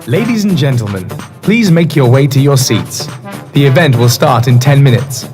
Ladies and gentlemen, please make your way to your seats. The event will start in 10 minutes.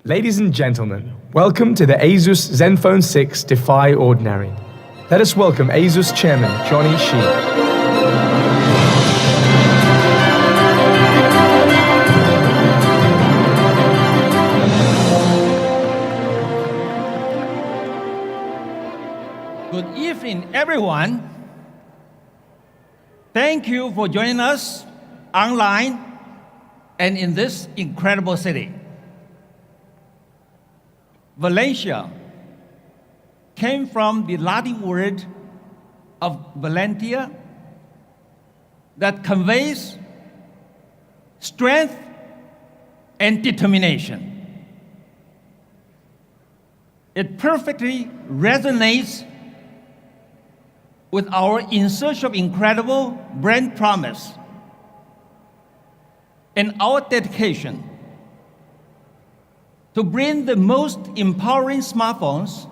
Ladies and gentlemen, welcome to the Asus Zenfone 6 Defy Ordinary. Let us welcome Asus Chairman Johnny Shi. Good evening, everyone. Thank you for joining us online and in this incredible city. Valencia came from the Latin word of valentia that conveys strength and determination. It perfectly resonates with our in search of incredible brand promise and our dedication to bring the most empowering smartphones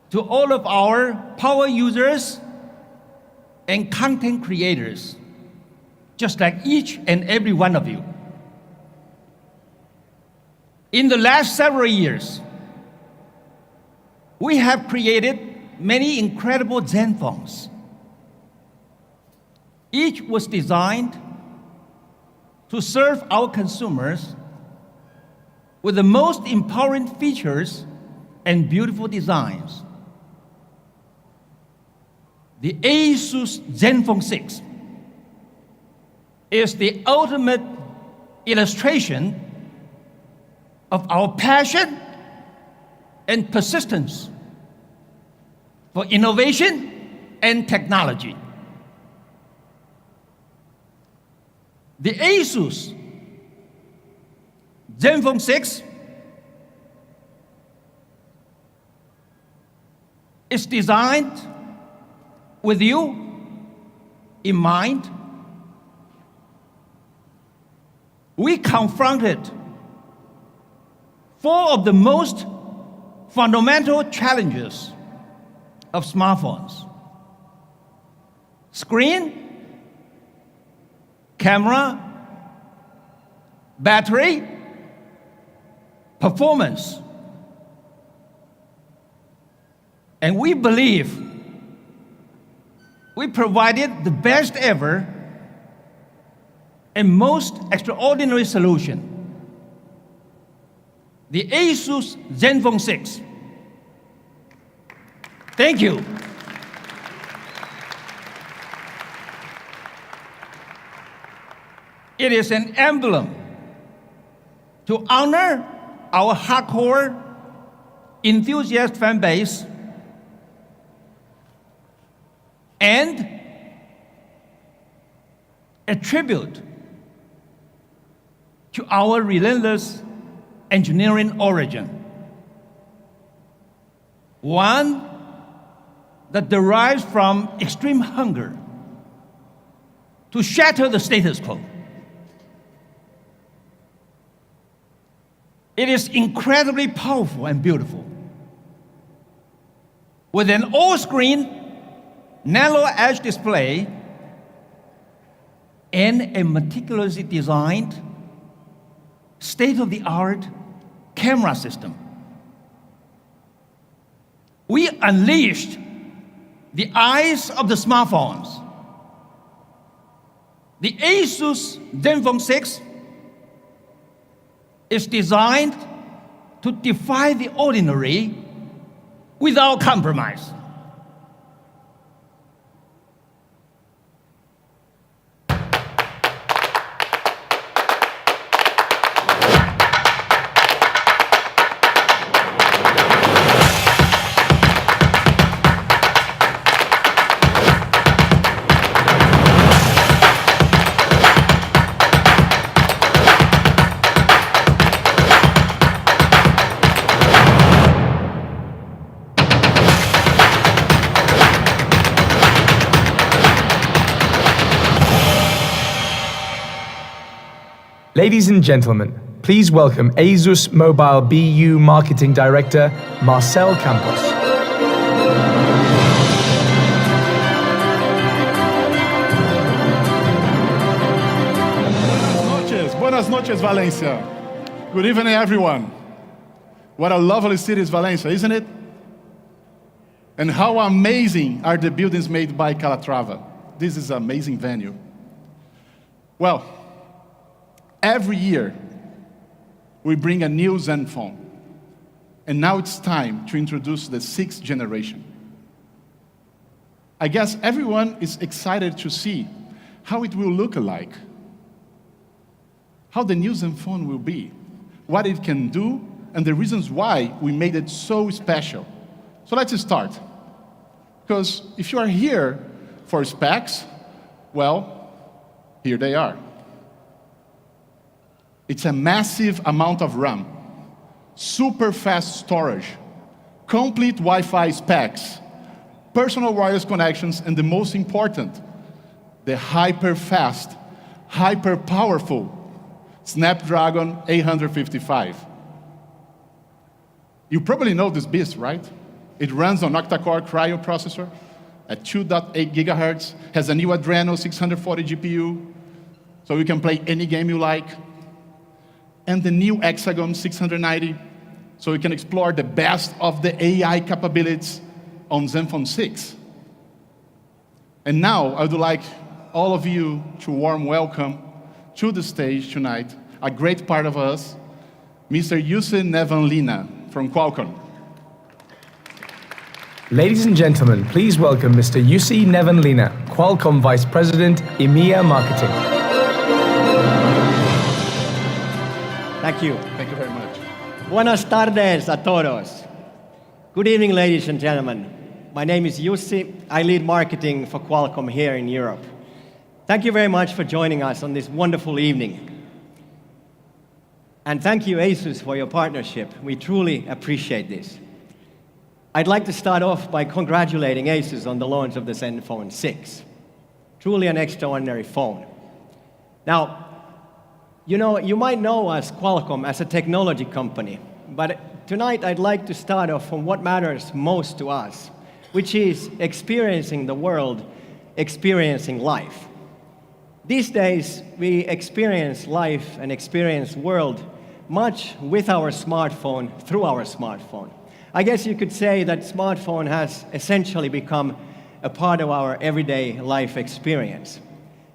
to all of our power users and content creators, just like each and every one of you. In the last several years, we have created many incredible Zenphones. Each was designed to serve our consumers with the most empowering features and beautiful designs. The Asus Zenfone 6 is the ultimate illustration of our passion and persistence for innovation and technology. The Asus Zenfone 6 is designed with you in mind. We confronted four of the most fundamental challenges of smartphones: screen, camera, battery, performance. And we believe we provided the best ever and most extraordinary solution: the Asus Zenfone 6. Thank you. It is an emblem to honor our hardcore enthusiast fan base and a tribute to our relentless engineering origin, one that derives from extreme hunger to shatter the status quo. It is incredibly powerful and beautiful, with an all-screen narrow-edge display and a meticulously designed state-of-the-art camera system. We unleashed the eyes of the smartphones. The Asus Zenfone 6 is designed to defy the ordinary without compromise. Ladies and gentlemen, please welcome Asus Mobile BU Marketing Director Marcel Campos. Buenas noches, Valencia. Good evening, everyone. What a lovely city is Valencia, isn't it? And how amazing are the buildings made by Calatrava. This is an amazing venue. Well, every year we bring a new Zenfone. And now it's time to introduce the 6th generation. I guess everyone is excited to see how it will look like, how the new Zenfone will be, what it can do, and the reasons why we made it so special. So let's start. Because if you are here for specs, well, here they are. It's a massive amount of RAM, super fast storage, complete Wi-Fi specs, personal wireless connections, and the most important, the hyper-fast, hyper-powerful Snapdragon 855. You probably know this beast, right? It runs on octa-core Cryo processor at 2.8 gigahertz, has a new Adreno 640 GPU, so you can play any game you like, and the new Hexagon 690, so you can explore the best of the AI capabilities on Zenfone 6. And now, I would like all of you to warm welcome to the stage tonight, a great part of us, Mr. Jussi Nevanlinna from Qualcomm. Ladies and gentlemen, please welcome Mr. Jussi Nevanlinna, Qualcomm Vice President, EMEA Marketing. Thank you. Thank you very much. Buenas tardes a todos. Good evening, ladies and gentlemen. My name is Jussi. I lead marketing for Qualcomm here in Europe. Thank you very much for joining us on this wonderful evening. And thank you, Asus, for your partnership. We truly appreciate this. I'd like to start off by congratulating Asus on the launch of the Zenfone 6. Truly an extraordinary phone. Now, you might know us, Qualcomm, as a technology company, but tonight I'd like to start off from what matters most to us, which is experiencing the world, experiencing life. These days, we experience life and experience world much with our smartphone, through our smartphone. I guess you could say that smartphone has essentially become a part of our everyday life experience.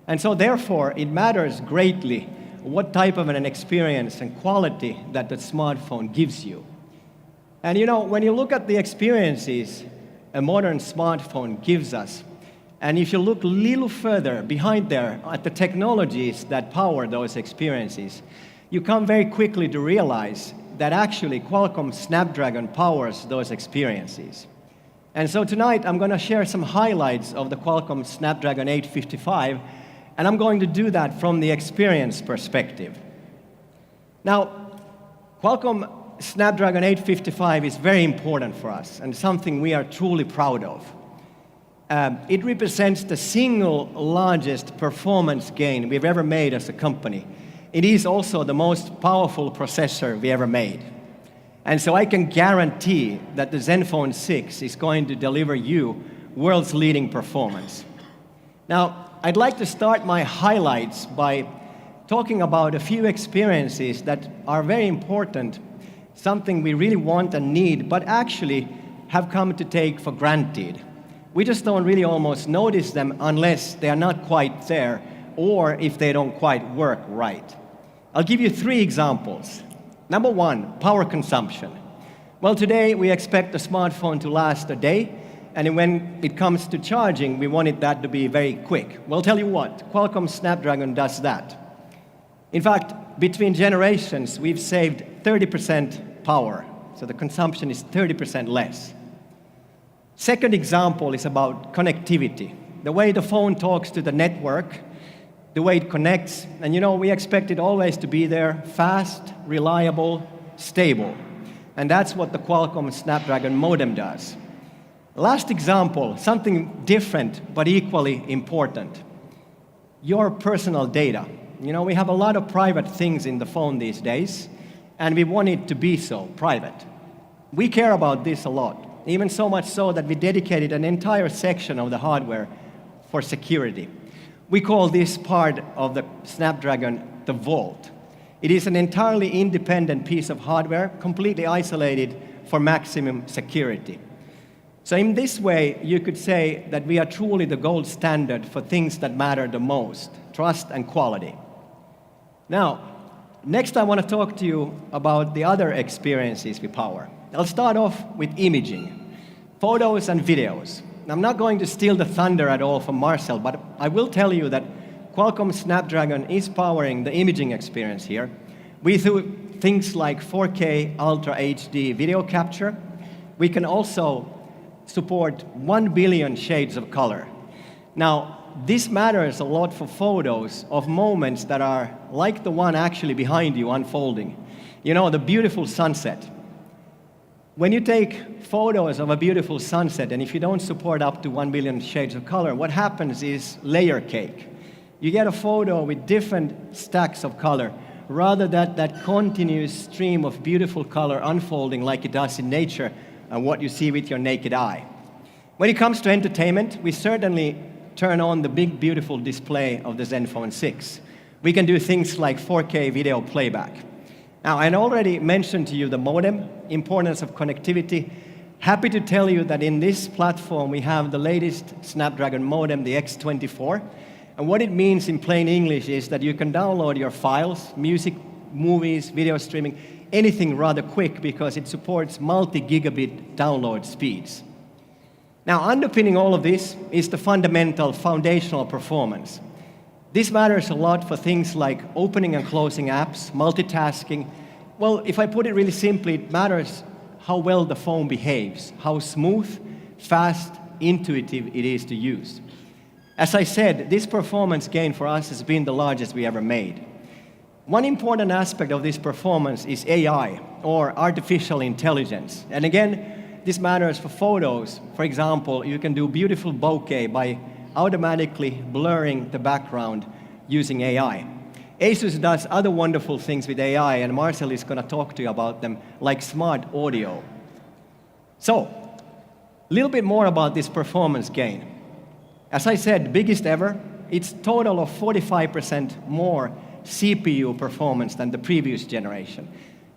And so therefore, it matters greatly what type of an experience and quality that the smartphone gives you. And when you look at the experiences a modern smartphone gives us, and if you look a little further behind there at the technologies that power those experiences, you come very quickly to realize that actually Qualcomm Snapdragon powers those experiences. And so tonight I'm going to share some highlights of the Qualcomm Snapdragon 855, and I'm going to do that from the experience perspective. Now, Qualcomm Snapdragon 855 is very important for us and something we are truly proud of. It represents the single largest performance gain we've ever made as a company. It is also the most powerful processor we ever made. And so I can guarantee that the Zenfone 6 is going to deliver you world's leading performance. Now, I'd like to start my highlights by talking about a few experiences that are very important, something we really want and need, but actually have come to take for granted. We just don't really almost notice them unless they are not quite there or if they don't quite work right. I'll give you 3 examples. Number 1, power consumption. Well, today we expect the smartphone to last a day, and when it comes to charging, we wanted that to be very quick. Well, tell you what, Qualcomm Snapdragon does that. In fact, between generations, we've saved 30% power, so the consumption is 30% less. Second example is about connectivity. The way the phone talks to the network, the way it connects, and we expect it always to be there, fast, reliable, stable. And that's what the Qualcomm Snapdragon modem does. Last example, something different but equally important. Your personal data. We have a lot of private things in the phone these days, and we want it to be so private. We care about this a lot, even so much so that we dedicated an entire section of the hardware for security. We call this part of the Snapdragon the Vault. It is an entirely independent piece of hardware, completely isolated for maximum security. So in this way, you could say that we are truly the gold standard for things that matter the most, trust and quality. Now, next I want to talk to you about the other experiences we power. I'll start off with imaging, photos and videos. I'm not going to steal the thunder at all from Marcel, but I will tell you that Qualcomm Snapdragon is powering the imaging experience here. We do things like 4K Ultra HD video capture. We can also support 1 billion shades of color. Now, this matters a lot for photos of moments that are like the one actually behind you unfolding. You know, the beautiful sunset. When you take photos of a beautiful sunset, and if you don't support up to 1 billion shades of color, what happens is layer cake. You get a photo with different stacks of color, rather than that continuous stream of beautiful color unfolding like it does in nature and what you see with your naked eye. When it comes to entertainment, we certainly turn on the big, beautiful display of the Zenfone 6. We can do things like 4K video playback. Now, I already mentioned to you the modem, importance of connectivity. Happy to tell you that in this platform we have the latest Snapdragon modem, the X24. And what it means in plain English is that you can download your files, music, movies, video streaming, anything rather quick because it supports multi-gigabit download speeds. Now, underpinning all of this is the fundamental foundational performance. This matters a lot for things like opening and closing apps, multitasking. Well, if I put it really simply, it matters how well the phone behaves, how smooth, fast, intuitive it is to use. As I said, this performance gain for us has been the largest we ever made. One important aspect of this performance is AI, or artificial intelligence. And again, this matters for photos. For example, you can do beautiful bokeh by automatically blurring the background using AI. Asus does other wonderful things with AI, and Marcel is going to talk to you about them, like smart audio. So, a little bit more about this performance gain. As I said, biggest ever, it's total of 45% more CPU performance than the previous generation.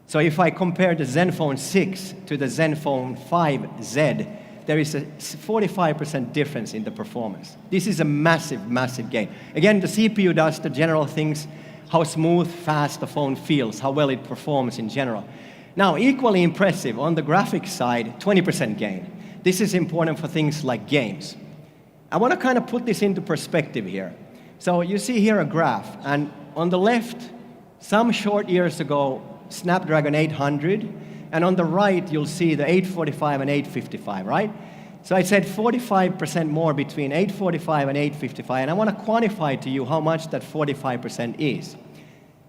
So if I compare the Zenfone 6 to the Zenfone 5Z, there is a 45% difference in the performance. This is a massive, massive gain. Again, the CPU does the general things, how smooth, fast the phone feels, how well it performs in general. Now, equally impressive, on the graphics side, 20% gain. This is important for things like games. I want to kind of put this into perspective here. So you see here a graph, and on the left, some short years ago, Snapdragon 800, and on the right, you'll see the 845 and 855, right? So I said 45% more between 845 and 855, and I want to quantify to you how much that 45% is.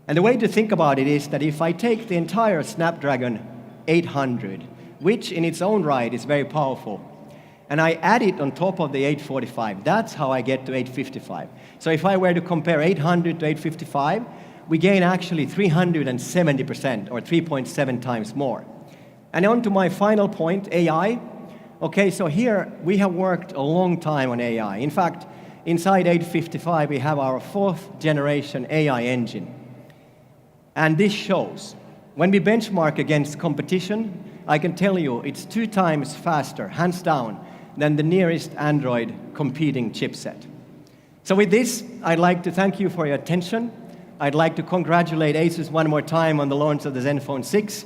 And the way to think about it is that if I take the entire Snapdragon 800, which in its own right is very powerful, and I add it on top of the 845. That's how I get to 855. So if I were to compare 800 to 855, we gain actually 370%, or 3.7 times more. And on to my final point, AI. Okay, so here we have worked a long time on AI. In fact, inside 855, we have our 4th generation AI engine. And this shows. When we benchmark against competition, I can tell you it's 2 times faster, hands down, than the nearest Android competing chipset. So with this, I'd like to thank you for your attention. I'd like to congratulate Asus one more time on the launch of the Zenfone 6.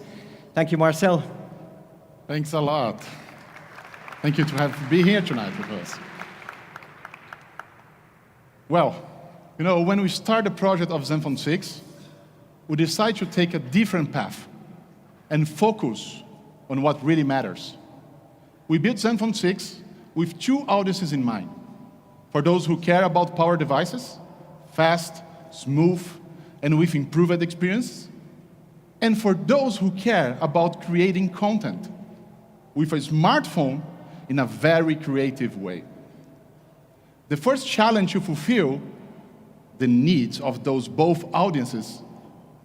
Thank you, Marcel. Thanks a lot. Thank you to be here tonight with us. Well, you know, when we start the project of Zenfone 6, we decided to take a different path and focus on what really matters. We built Zenfone 6 with 2 audiences in mind. For those who care about power devices, fast, smooth, and with improved experience. And for those who care about creating content with a smartphone in a very creative way. The first challenge to fulfill the needs of those both audiences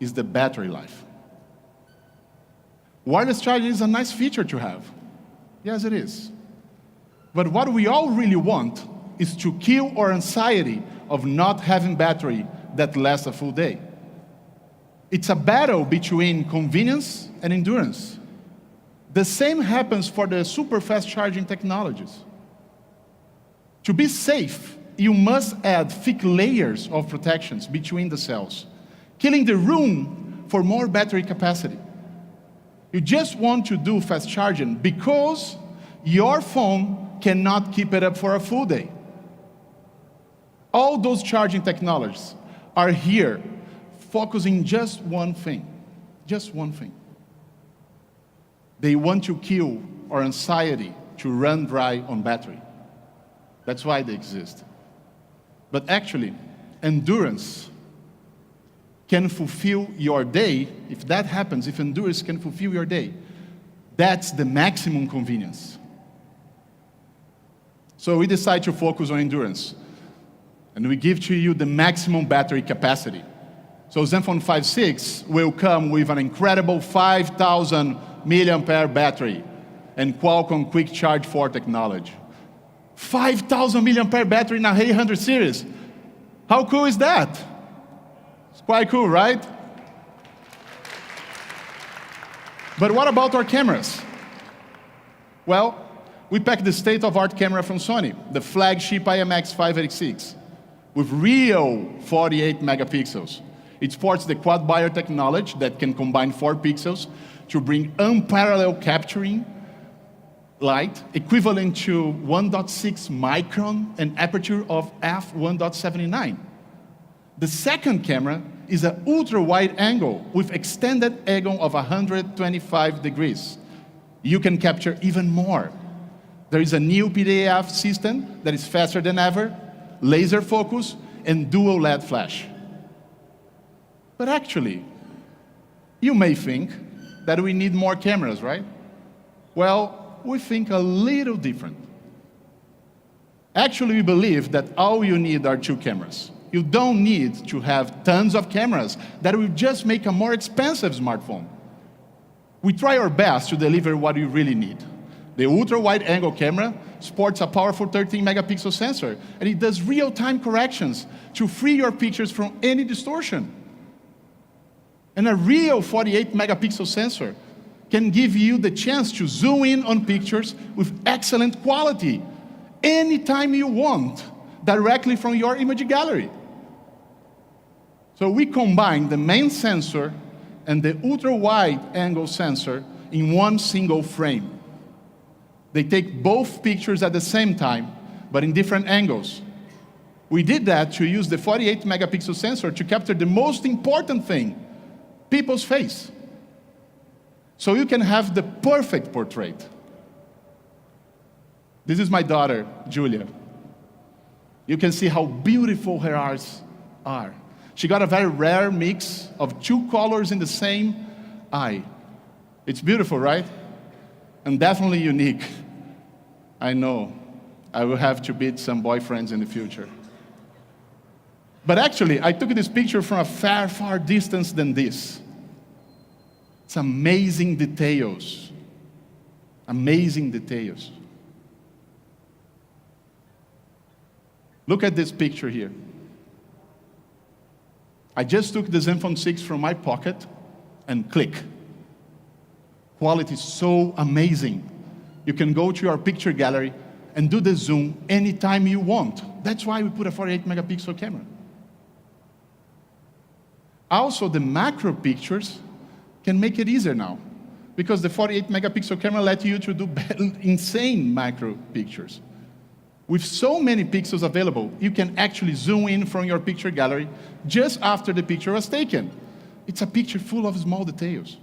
is the battery life. Wireless charging is a nice feature to have. Yes, it is. But what we all really want is to kill our anxiety of not having battery that lasts a full day. It's a battle between convenience and endurance. The same happens for the super fast charging technologies. To be safe, you must add thick layers of protections between the cells, killing the room for more battery capacity. You just want to do fast charging because your phone cannot keep it up for a full day. All those charging technologies are here focusing just one thing, just one thing. They want to kill our anxiety to run dry on battery. That's why they exist. But actually, endurance can fulfill your day. If that happens, if endurance can fulfill your day, that's the maximum convenience. So we decide to focus on endurance. And we give to you the maximum battery capacity. So Zenfone 5.6 will come with an incredible 5,000 milliampere battery and Qualcomm Quick Charge 4 technology. 5,000 milliampere battery in a 800 series. How cool is that? It's quite cool, right? But what about our cameras? Well, we packed the state-of-art camera from Sony, the flagship IMX586, with real 48 megapixels. It sports the quad buyer technology that can combine 4 pixels to bring unparalleled capturing light, equivalent to 1.6 micron and aperture of f1.79. The second camera is an ultra-wide angle with extended angle of 125 degrees. You can capture even more. There is a new PDAF system that is faster than ever, laser focus, and dual LED flash. But actually, you may think that we need more cameras, right? Well, we think a little different. Actually, we believe that all you need are 2 cameras. You don't need to have tons of cameras that will just make a more expensive smartphone. We try our best to deliver what you really need. The ultra-wide angle camera sports a powerful 13 megapixel sensor, and it does real-time corrections to free your pictures from any distortion. And a real 48 megapixel sensor can give you the chance to zoom in on pictures with excellent quality anytime you want, directly from your image gallery. So we combine the main sensor and the ultra-wide angle sensor in one single frame. They take both pictures at the same time, but in different angles. We did that to use the 48 megapixel sensor to capture the most important thing, people's face. So you can have the perfect portrait. This is my daughter, Julia. You can see how beautiful her eyes are. She got a very rare mix of 2 colors in the same eye. It's beautiful, right? And definitely unique. I know. I will have to beat some boyfriends in the future. But actually, I took this picture from a far, far distance than this. It's amazing details. Amazing details. Look at this picture here. I just took the Zenfone 6 from my pocket and click. Quality is so amazing. You can go to your picture gallery and do the zoom anytime you want. That's why we put a 48 megapixel camera. Also, the macro pictures can make it easier now, because the 48 megapixel camera lets you to do insane macro pictures. With so many pixels available, you can actually zoom in from your picture gallery just after the picture was taken. It's a picture full of small details.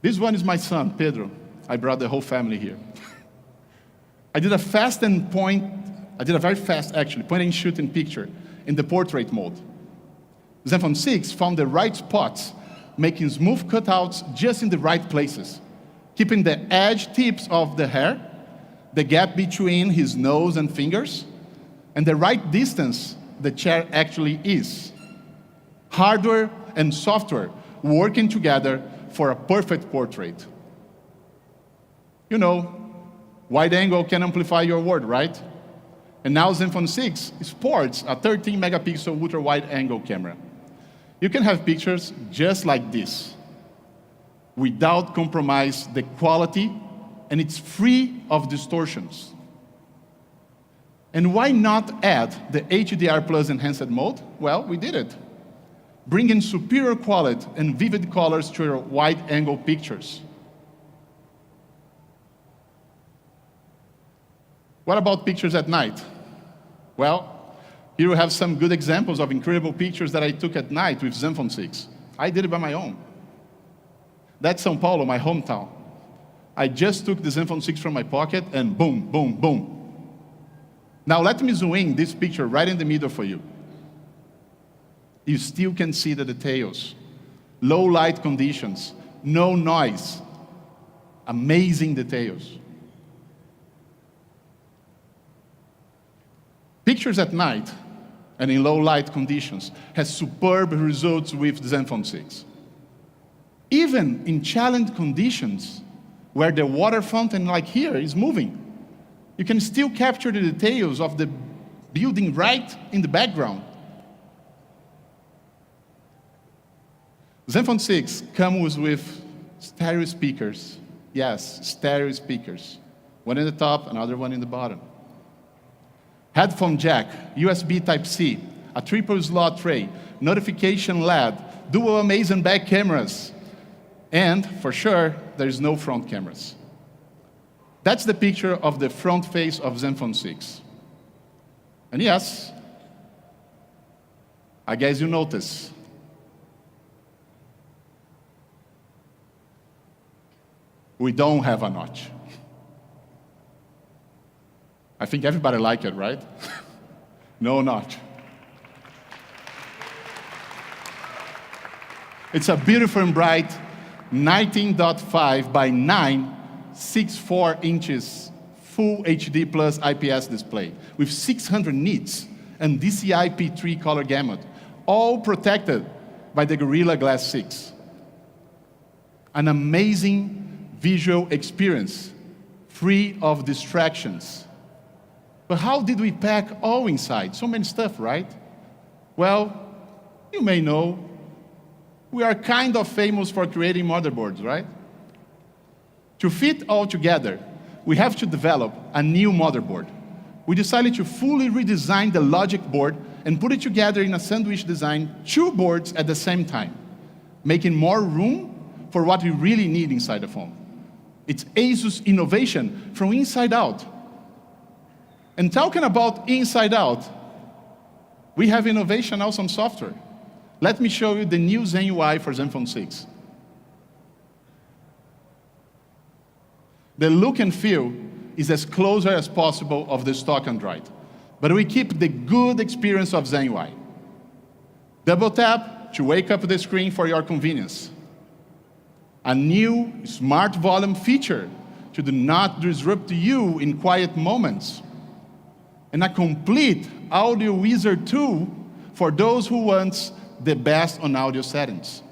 This one is my son, Pedro. I brought the whole family here. I did a very fast, actually, point and shoot in picture in the portrait mode. Zenfone 6 found the right spots, making smooth cutouts just in the right places, keeping the edge tips of the hair, the gap between his nose and fingers, and the right distance the chair actually is. Hardware and software working together for a perfect portrait. You know, wide angle can amplify your word, right? And now Zenfone 6 sports a 13 megapixel ultra wide angle camera. You can have pictures just like this, without compromise the quality, and it's free of distortions. And why not add the HDR Plus enhanced mode? Well, we did it. Bringing superior quality and vivid colors to your wide-angle pictures. What about pictures at night? Well, here we have some good examples of incredible pictures that I took at night with Zenfone 6. I did it by my own. That's São Paulo, my hometown. I just took the Zenfone 6 from my pocket and boom, boom, boom. Now let me zoom in this picture right in the middle for you. You still can see the details. Low light conditions, no noise, amazing details. Pictures at night and in low light conditions has superb results with Zenfone 6. Even in challenged conditions where the water fountain like here is moving, you can still capture the details of the building right in the background. Zenfone 6 comes with stereo speakers. Yes, stereo speakers. One in the top, another one in the bottom. Headphone jack, USB Type-C, a triple slot tray, notification LED, dual amazing back cameras, and for sure, there's no front cameras. That's the picture of the front face of Zenfone 6. And yes, I guess you notice. We don't have a notch. I think everybody liked it, right? No notch. It's a beautiful and bright 19.5 by 9.64 inches full HD plus IPS display with 600 nits and DCI P3 color gamut, all protected by the Gorilla Glass 6. An amazing visual experience, free of distractions. But how did we pack all inside? So many stuff, right? Well, you may know, we are kind of famous for creating motherboards, right? To fit all together, we have to develop a new motherboard. We decided to fully redesign the logic board and put it together in a sandwich design, 2 boards at the same time, making more room for what we really need inside the phone. It's Asus innovation from inside out. And talking about inside out, we have innovation also on software. Let me show you the new Zen UI for Zenfone 6. The look and feel is as closer as possible of the stock Android, but we keep the good experience of Zen UI. Double tap to wake up the screen for your convenience. A new smart volume feature to do not disrupt you in quiet moments. And a complete audio wizard tool for those who want the best on audio settings.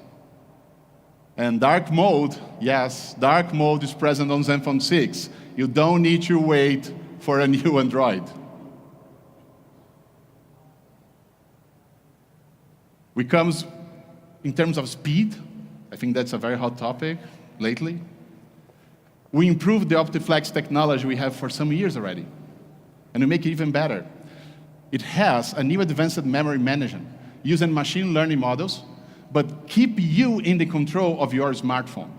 And dark mode, yes, dark mode is present on Zenfone 6. You don't need to wait for a new Android. We comes in terms of speed. I think that's a very hot topic lately. We improved the OptiFlex technology we have for some years already, and we make it even better. It has a new advanced memory management using machine learning models, but keep you in the control of your smartphone.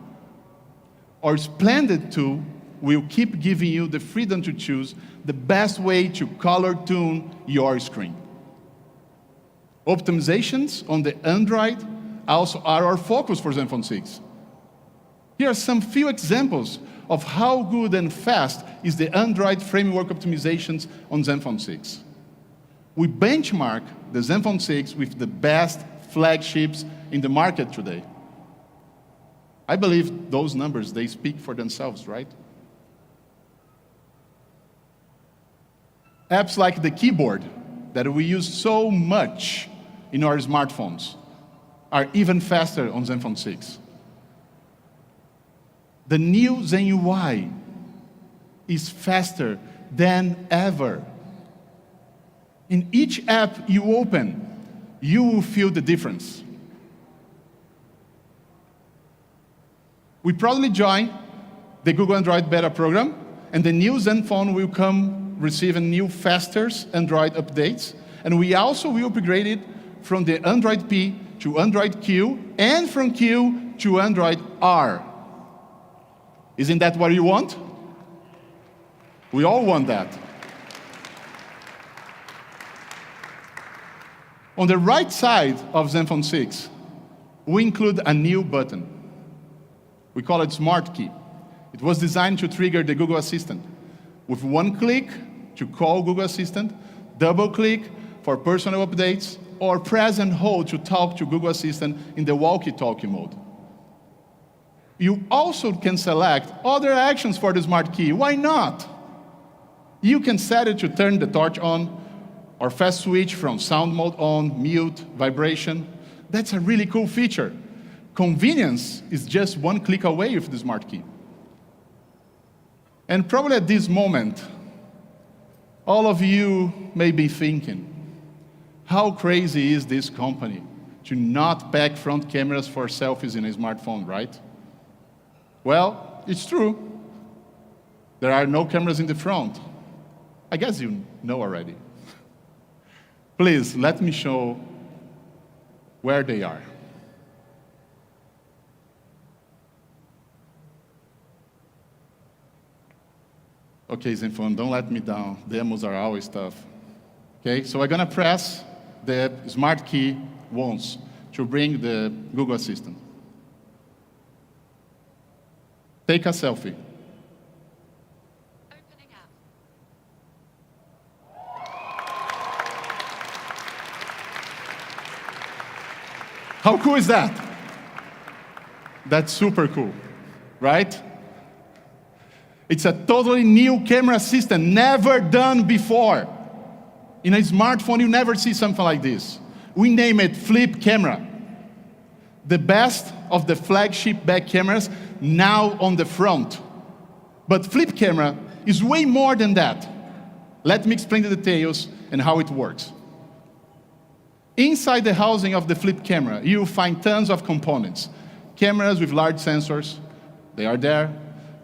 Our splendid tool will keep giving you the freedom to choose the best way to color tune your screen. Optimizations on the Android also are our focus for Zenfone 6. Here are some few examples of how good and fast is the Android framework optimizations on Zenfone 6. We benchmark the Zenfone 6 with the best flagships in the market today. I believe those numbers, they speak for themselves, right? Apps like the keyboard that we use so much in our smartphones are even faster on Zenfone 6. The new Zen UI is faster than ever. In each app you open, you will feel the difference. We proudly join the Google Android Beta program, and the new Zenfone will come receiving new faster Android updates, and we also will upgrade it from the Android P to Android Q, and from Q to Android R. Isn't that what you want? We all want that. On the right side of Zenfone 6, we include a new button. We call it Smart Key. It was designed to trigger the Google Assistant. With one click to call Google Assistant, double click for personal updates, or press and hold to talk to Google Assistant in the walkie-talkie mode. You also can select other actions for the Smart Key. Why not? You can set it to turn the torch on, or fast switch from sound mode on, mute, vibration. That's a really cool feature. Convenience is just one click away with the Smart Key. And probably at this moment, all of you may be thinking, how crazy is this company to not pack front cameras for selfies in a smartphone, right? Well, it's true. There are no cameras in the front. I guess you know already. Please, let me show where they are. Okay, Zenfone, don't let me down. Demos are always tough. Okay, so we're gonna press the Smart Key once to bring the Google Assistant. Take a selfie. Opening app. How cool is that? That's super cool, right? It's a totally new camera system, never done before. In a smartphone, you never see something like this. We name it Flip Camera. The best of the flagship back cameras now on the front. But Flip Camera is way more than that. Let me explain the details and how it works. Inside the housing of the Flip Camera, you'll find tons of components. Cameras with large sensors, they are there.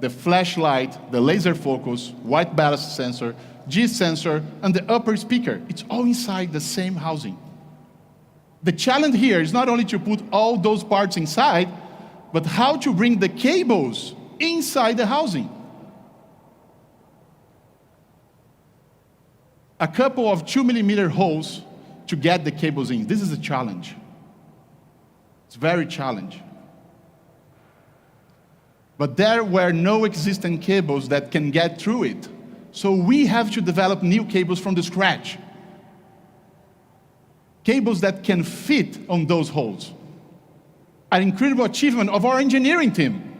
The flashlight, the laser focus, white balance sensor, G sensor, and the upper speaker. It's all inside the same housing. The challenge here is not only to put all those parts inside, but how to bring the cables inside the housing. A couple of 2mm holes to get the cables in. This is a challenge. It's very challenging. But there were no existing cables that can get through it. So we have to develop new cables from the scratch. Cables that can fit on those holes. An incredible achievement of our engineering team.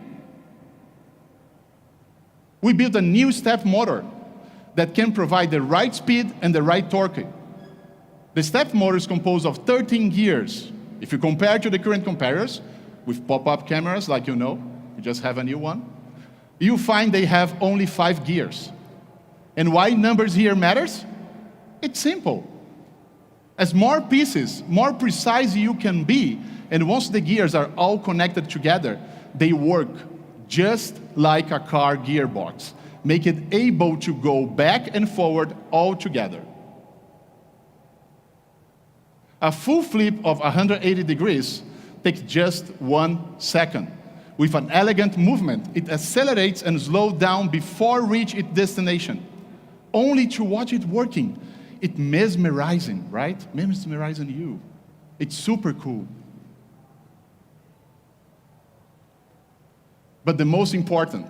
We built a new step motor that can provide the right speed and the right torque. The step motor is composed of 13 gears. If you compare to the current competitors, with pop-up cameras, like you know, we just have a new one, you find they have only 5 gears. And why numbers here matters? It's simple. As more pieces, more precise you can be, and once the gears are all connected together, they work just like a car gearbox, make it able to go back and forward all together. A full flip of 180 degrees takes just 1 second. With an elegant movement, it accelerates and slows down before reach its destination. Only to watch it working, it's mesmerizing, right? Mesmerizing you. It's super cool. But the most important,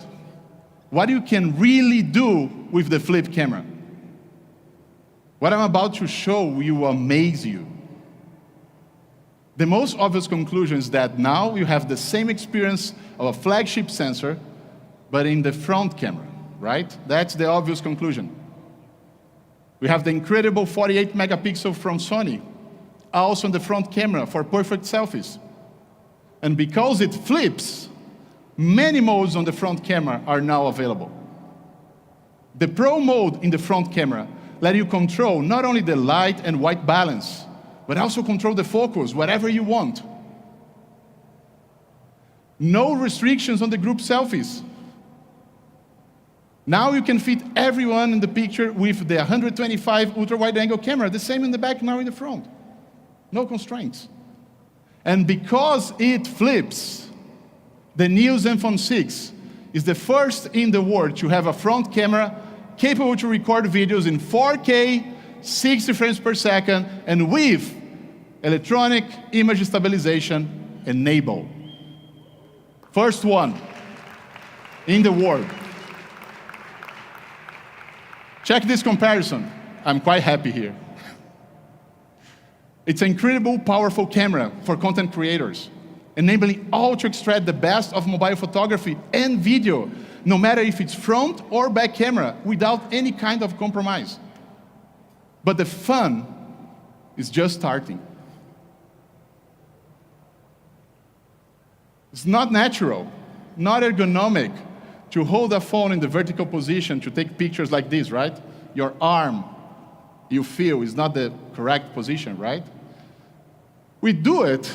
what you can really do with the Flip Camera. What I'm about to show will amaze you. The most obvious conclusion is that now you have the same experience of a flagship sensor, but in the front camera, right? That's the obvious conclusion. We have the incredible 48 megapixel from Sony, also in the front camera for perfect selfies. And because it flips, many modes on the front camera are now available. The Pro mode in the front camera let you control not only the light and white balance, but also control the focus, whatever you want. No restrictions on the group selfies. Now you can fit everyone in the picture with the 125 ultra-wide-angle camera, the same in the back, now in the front. No constraints. And because it flips, the new Zenfone 6 is the first in the world to have a front camera capable to record videos in 4K, 60 frames per second, and with electronic image stabilization enabled. First one in the world. Check this comparison. I'm quite happy here. It's an incredible, powerful camera for content creators, enabling all to extract the best of mobile photography and video, no matter if it's front or back camera, without any kind of compromise. But the fun is just starting. It's not natural, not ergonomic to hold a phone in the vertical position to take pictures like this, right? Your arm, you feel, is not the correct position, right? We do it,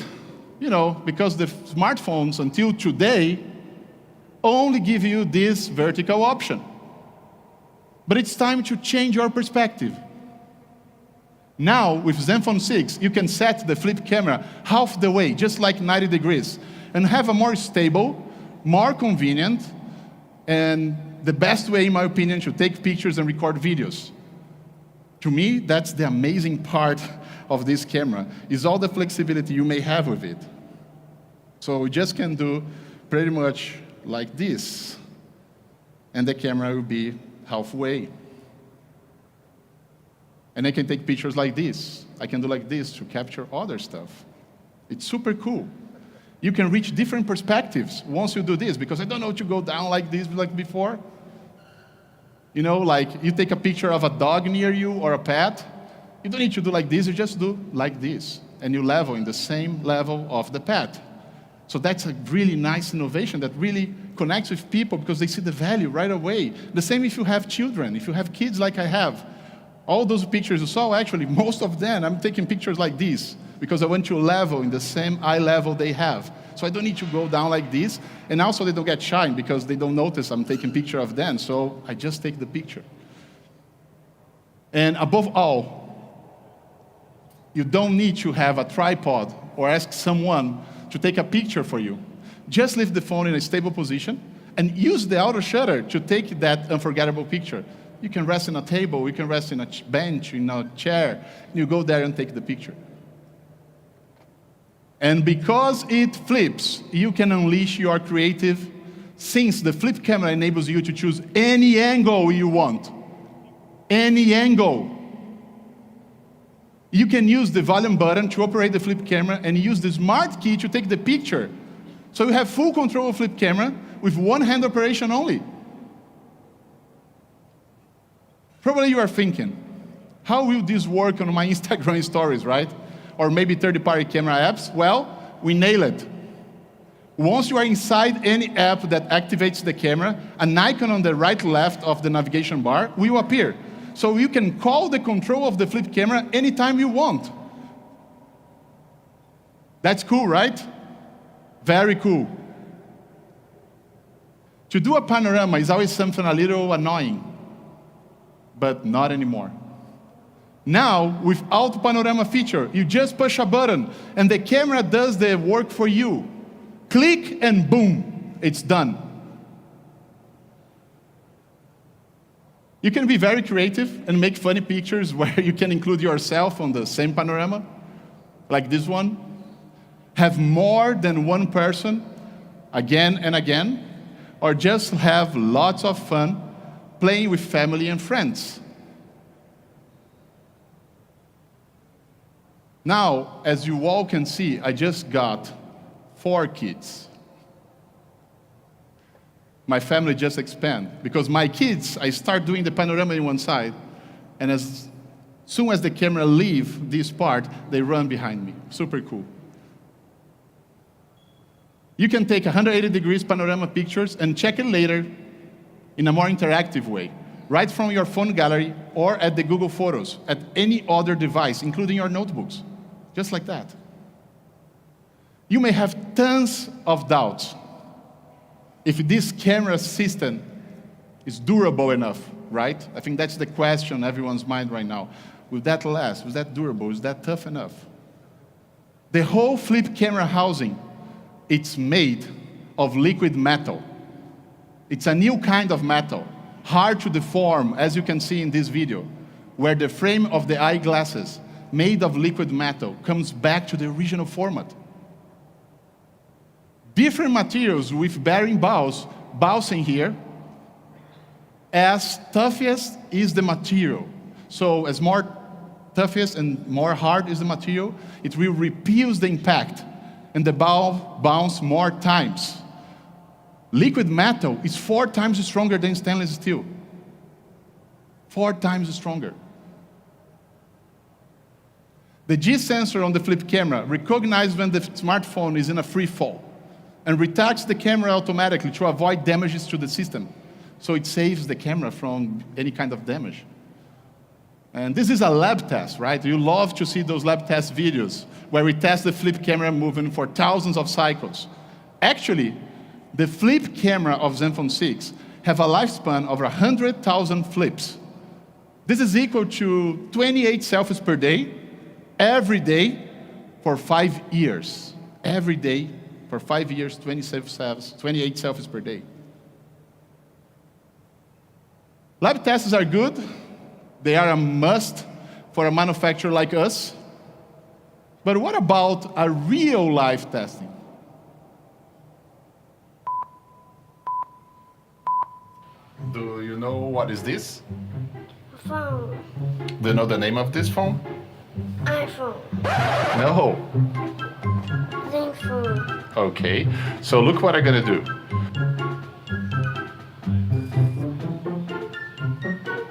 because the smartphones until today only give you this vertical option. But it's time to change your perspective. Now, with Zenfone 6, you can set the flip camera half the way, just like 90 degrees, and have a more stable, more convenient, and the best way, in my opinion, to take pictures and record videos. To me, that's the amazing part of this camera, is all the flexibility you may have with it. So we just can do pretty much like this, and the camera will be halfway. And I can take pictures like this. I can do like this to capture other stuff. It's super cool. You can reach different perspectives once you do this, because I don't know to go down like this like before. Like you take a picture of a dog near you or a pet, you don't need to do like this, you just do like this, and you level in the same level of the pet. So that's a really nice innovation that really connects with people because they see the value right away. The same if you have children, if you have kids like I have. All those pictures you saw, actually, most of them, I'm taking pictures like this because I want to level in the same eye level they have. So I don't need to go down like this. And also they don't get shy because they don't notice I'm taking picture of them. So I just take the picture. And above all, you don't need to have a tripod or ask someone to take a picture for you. Just leave the phone in a stable position and use the auto shutter to take that unforgettable picture. You can rest in a table, you can rest in a bench, in a chair, and you go there and take the picture. And because it flips, you can unleash your creative, since the flip camera enables you to choose any angle you want. Any angle. You can use the volume button to operate the flip camera and use the smart key to take the picture. So you have full control of flip camera with one-hand operation only. Probably you are thinking, how will this work on my Instagram stories, right? Or maybe third-party camera apps? Well, we nail it. Once you are inside any app that activates the camera, an icon on the right left of the navigation bar will appear. So you can call the control of the flip camera anytime you want. That's cool, right? Very cool. To do a panorama is always something a little annoying, but not anymore. Now, without panorama feature, you just push a button and the camera does the work for you. Click and boom, it's done. You can be very creative and make funny pictures where you can include yourself on the same panorama, like this one. Have more than one person again and again, or just have lots of fun playing with family and friends. Now, as you all can see, I just got 4 kids. My family just expanded because my kids, I start doing the panorama in one side, and as soon as the camera leaves this part, they run behind me. Super cool. You can take 180 degrees panorama pictures and check it later in a more interactive way. right from your phone gallery or at the Google Photos, at any other device, including your notebooks, just like that. You may have tons of doubts if this camera system is durable enough, right? I think that's the question on everyone's mind right now. Will that last? Was that durable? Is that tough enough? The whole flip camera housing, it's made of liquid metal. It's a new kind of metal, hard to deform, as you can see in this video, where the frame of the eyeglasses, made of liquid metal, comes back to the original format. Different materials with bearing balls bouncing here. As toughest is the material. So as more toughest and more hard is the material, it will repels the impact, and the ball bounce more times. Liquid metal is 4 times stronger than stainless steel. 4 times stronger. The G sensor on the flip camera recognizes when the smartphone is in a free fall and retards the camera automatically to avoid damages to the system. So it saves the camera from any kind of damage. And this is a lab test, right? You love to see those lab test videos where we test the flip camera moving for thousands of cycles. Actually, the flip camera of Zenfone 6 have a lifespan of 100,000 flips. This is equal to 28 selfies per day, every day, for 5 years. Every day, for 5 years, 28 selfies per day. Lab tests are good. They are a must for a manufacturer like us. But what about a real-life testing? Do you know what is this? Phone. Do you know the name of this phone? iPhone. No. Zenfone. Okay, so look what I'm gonna do.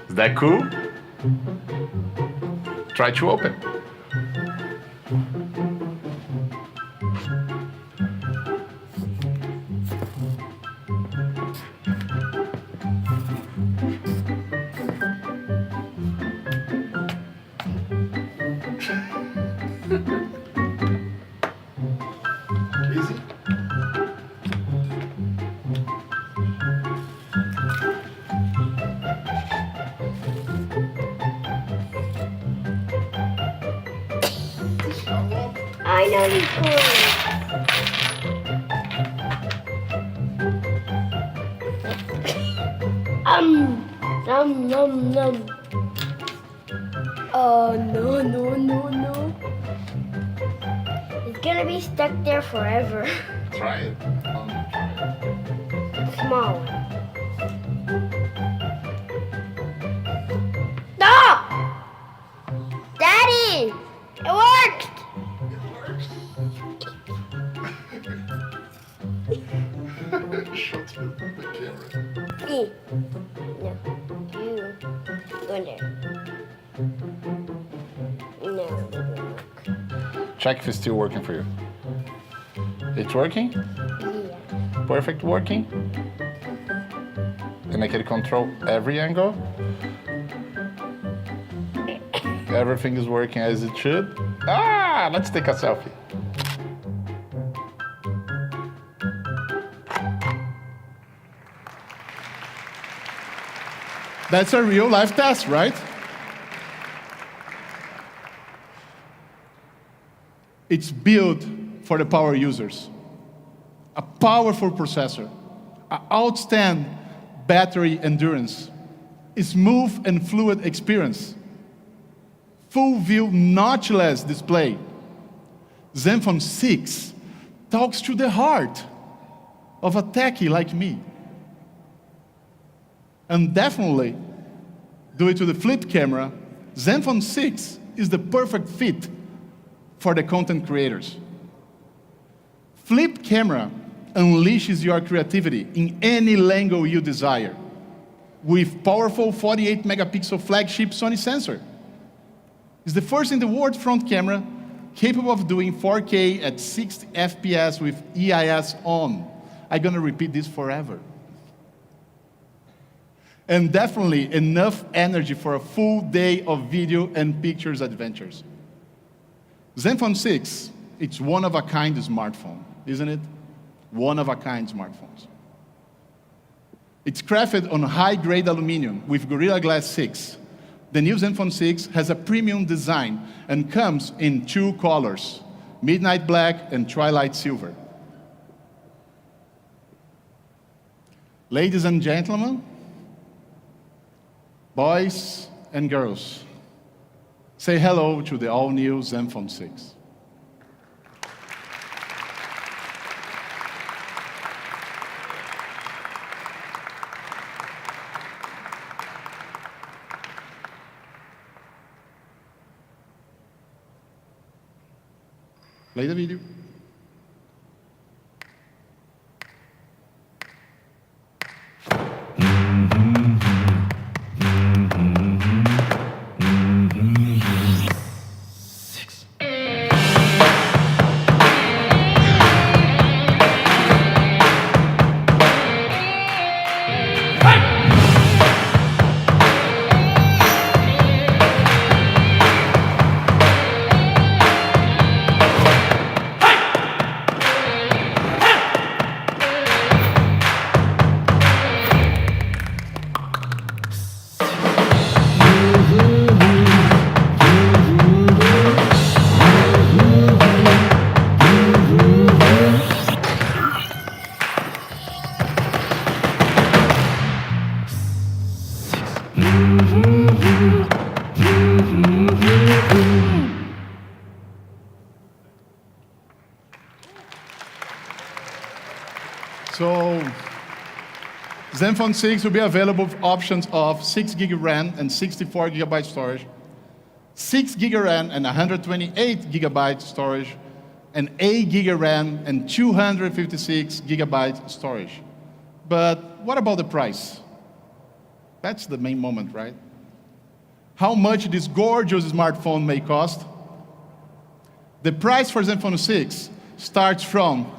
Is that cool? Try to open. Easy. I know you're cool. Nom nom nom. Oh no no no no. It's gonna be stuck there forever. Try it. Try it. Small one. Stop! Daddy! It worked! Shut the camera. Me. No. You. Go in there. No, it doesn't work. Check if it's still working for you. It's working? Yeah. Perfect working? And I can control every angle. Everything is working as it should. Ah, let's take a selfie. That's a real life test, right? It's built for the power users. A powerful processor, an outstanding battery endurance, a smooth and fluid experience, full view notchless display. Zenfone 6 talks to the heart of a techie like me. And definitely, due to the flip camera, Zenfone 6 is the perfect fit for the content creators. Flip camera unleashes your creativity in any angle you desire with powerful 48 megapixel flagship Sony sensor. It's the first in the world front camera capable of doing 4K at 60 FPS with EIS on. I'm gonna repeat this forever. and definitely enough energy for a full day of video and pictures adventures. Zenfone 6, it's one-of-a-kind smartphone, isn't it? One-of-a-kind smartphones. It's crafted on high-grade aluminum with Gorilla Glass 6. The new Zenfone 6 has a premium design and comes in two colors, midnight black and twilight silver. Ladies and gentlemen, boys and girls, say hello to the all-new Zenfone 6. Play the video. So, Zenfone 6 will be available with options of 6 GB RAM and 64 GB storage, 6 GB RAM and 128 GB storage, and 8 GB RAM and 256 GB storage. But what about the price? That's the main moment, right? How much this gorgeous smartphone may cost? The price for Zenfone 6 starts from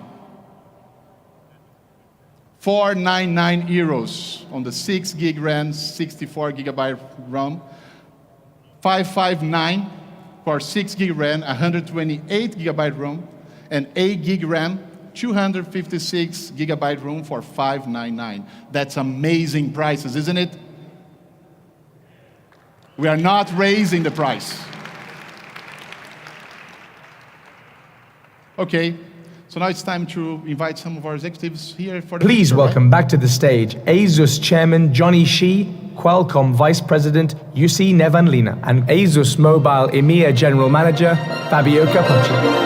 €499 on the 6 GB RAM, 64 GB RAM, $559 for 6 GB RAM, 128 GB RAM, and 8 GB RAM, 256 GB RAM for $599. That's amazing prices, isn't it? We are not raising the price. Okay. So now it's time to invite some of our executives here for the Please picture, welcome back to the stage Asus Chairman Johnny Shi, Qualcomm Vice President Jussi Nevanlinna, and Asus Mobile EMEA General Manager Fabio Capocci.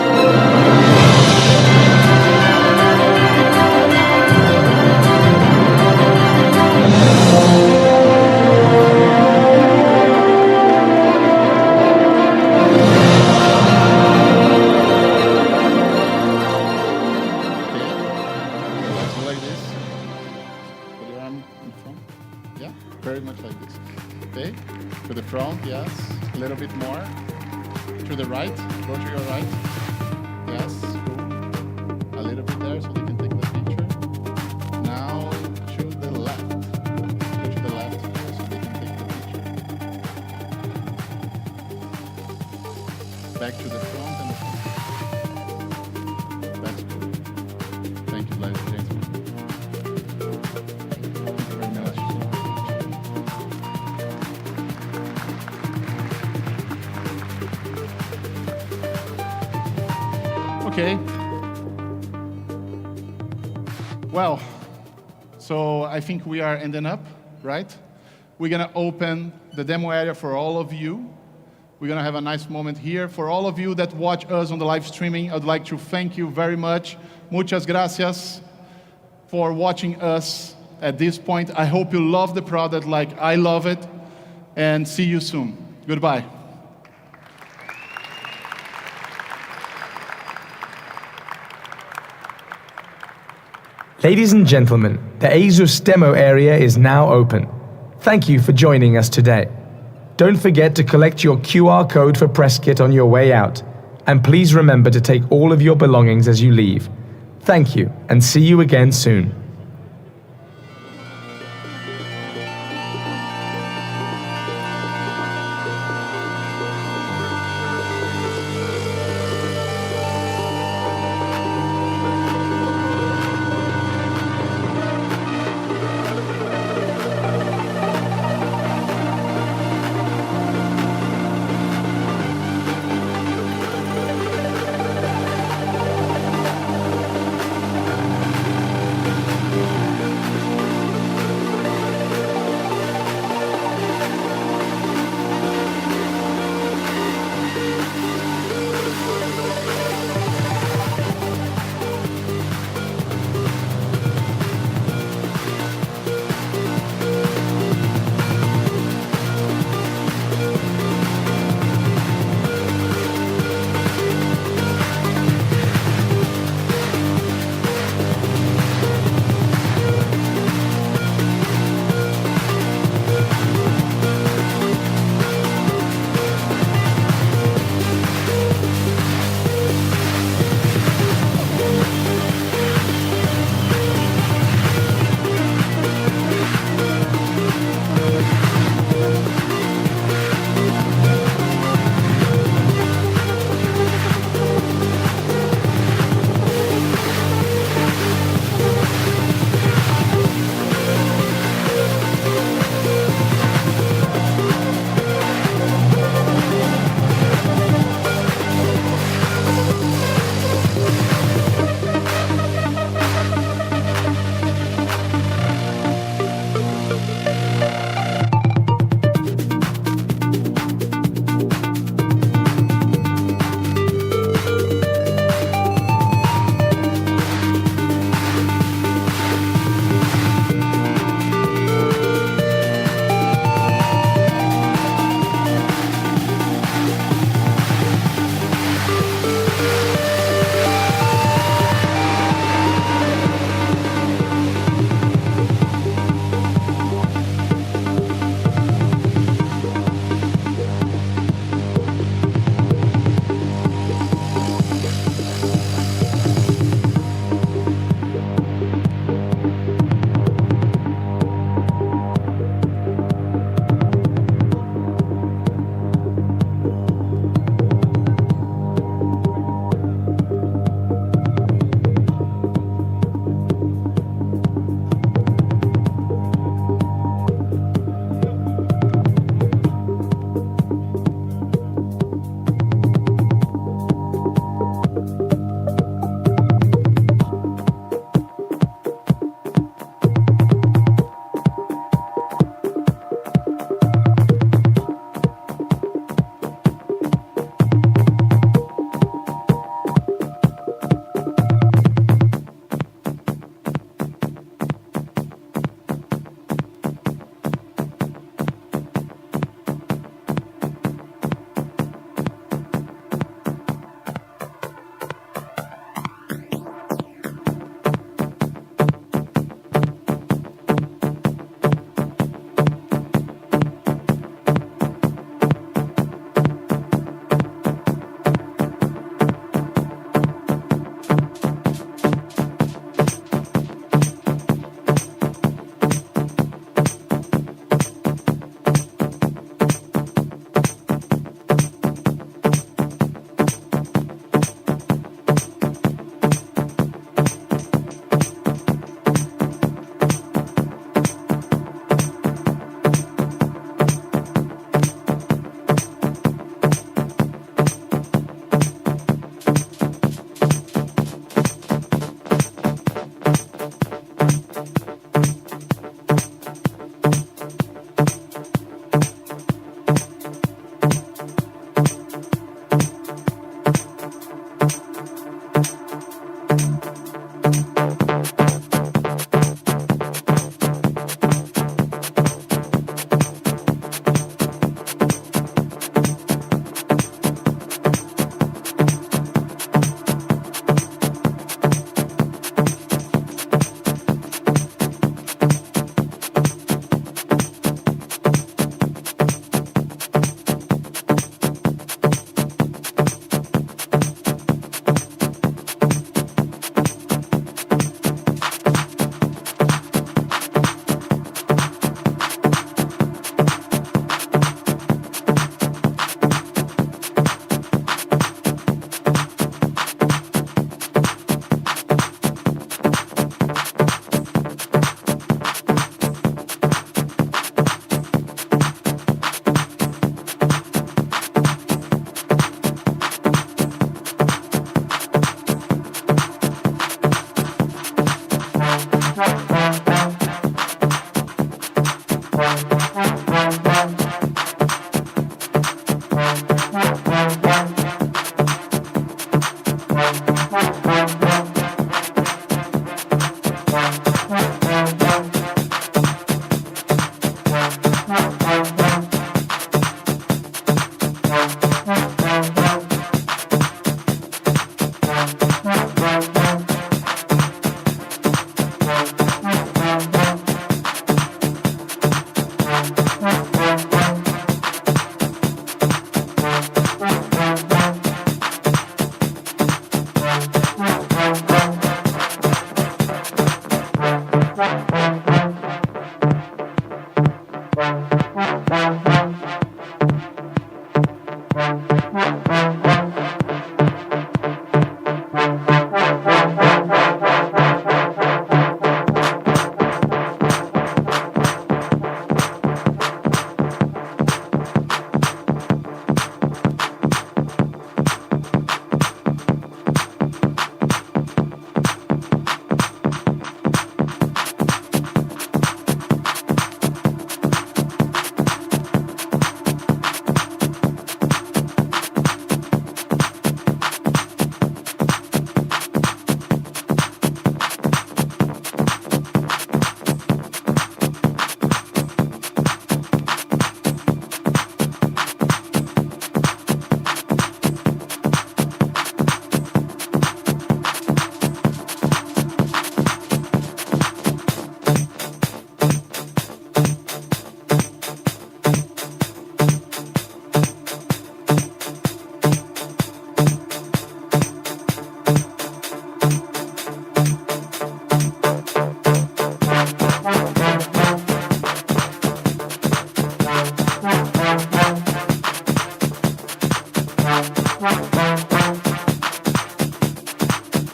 Very much like this. Okay, to the front, yes. A little bit more. To the right, go to your right. Yes, cool. A little bit there so they can take the picture. Now to the left. Go to the left so they can take the picture. Back to the front and the front. That's good. Thank you, ladies and gentlemen. Thank you very much. Okay. Well, so I think we are ending up, right? We're gonna open the demo area for all of you. We're gonna have a nice moment here. For all of you that watch us on the live streaming, I'd like to thank you very much. Muchas gracias for watching us at this point. I hope you love the product like I love it, and see you soon. Goodbye. Ladies and gentlemen, the Asus demo area is now open. Thank you for joining us today. Don't forget to collect your QR code for press kit on your way out. And please remember to take all of your belongings as you leave. Thank you, and see you again soon.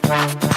Bye.